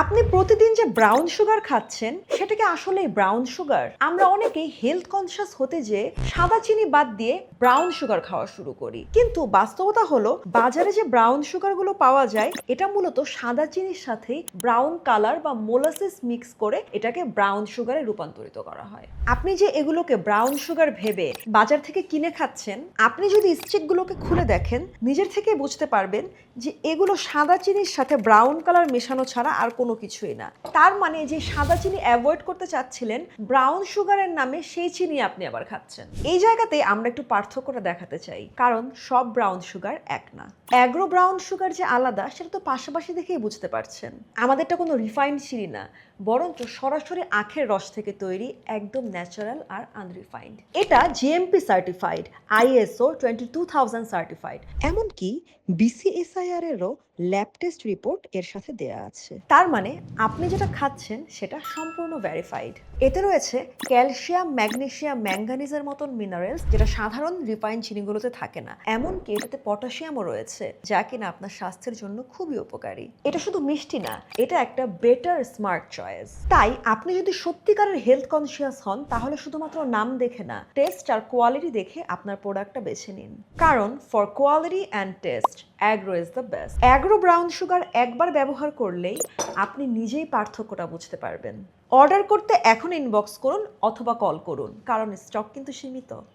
আপনি প্রতিদিন যে ব্রাউন সুগার খাচ্ছেন সেটা কি আসলেই ব্রাউন সুগার? আমরা অনেকেই হেলথ কনসিয়াস হতে যে সাদা চিনি বাদ দিয়ে ব্রাউন সুগার খাওয়া শুরু করি, কিন্তু বাস্তবতা হলো বাজারে যে ব্রাউন সুগার গুলো পাওয়া যায় এটা মূলত সাদা চিনির সাথে ব্রাউন কালার বা মোলাসিস মিক্স করে এটাকে ব্রাউন সুগারে রূপান্তরিত করা হয়। আপনি যে এগুলোকে ব্রাউন সুগার ভেবে বাজার থেকে কিনে খাচ্ছেন, আপনি যদি স্টিকগুলোকে খুলে দেখেন নিজের থেকে বুঝতে পারবেন যে এগুলো সাদা চিনির সাথে ব্রাউন কালার মেশানো ছাড়া আর কোনো কিছুই না। তার মানে যে সাদা চিনি অ্যাভয়েড করতে চাচ্ছিলেন, ব্রাউন সুগারের নামে সেই চিনি আপনি আবার খাচ্ছেন। এই জায়গাতে আমরা একটু পার্থক্যটা দেখাতে চাই, কারণ সব ব্রাউন সুগার এক না। অ্যাগ্রো ব্রাউন সুগার যে আলাদা সেটা তো পাশাপাশি দেখেই বুঝতে পারছেন। আমাদেরটা কোনো রিফাইন্ড চিনি না, বরঞ্চ সরাসরি আখের রস থেকে তৈরি, একদম ন্যাচারাল আর আনরিফাইন্ড। এটা জিএমপি সার্টিফাইড, ISO 22000 সার্টিফাইড, এমনকি BCSIR এরও ল্যাব টেস্ট রিপোর্ট এর সাথে দেয়া আছে। তার মানে আপনি যেটা খাচ্ছেন সেটা সম্পূর্ণ ভেরিফাইড। এতে রয়েছে ক্যালসিয়াম, ম্যাগনেসিয়াম, ম্যাঙ্গানিজের মতন মিনারেলস যেটা সাধারণ রিফাইন্ড চিনিগুলোতে থাকে না। এমনকি এটাতে পটাশিয়ামও রয়েছে, যা কিনা আপনার স্বাস্থ্যের জন্য খুবই উপকারী। এটা শুধু মিষ্টি না, এটা একটা বেটার স্মার্ট চয়েস। তাই আপনি যদি সত্যিকারের হেলথ কনসিয়াস হন, তাহলে শুধুমাত্র নাম দেখে না, টেস্ট আর কোয়ালিটি দেখে আপনার প্রোডাক্টটা বেছে নিন। কারণ for quality and test, agro is the best. Agro brown sugar একবার ব্যবহার করলেই আপনি নিজেই পার্থক্যটা বুঝতে পারবেন। অর্ডার করতে এখন ইনবক্স করুন অথবা কল করুন, কারণ স্টক কিন্তু সীমিত।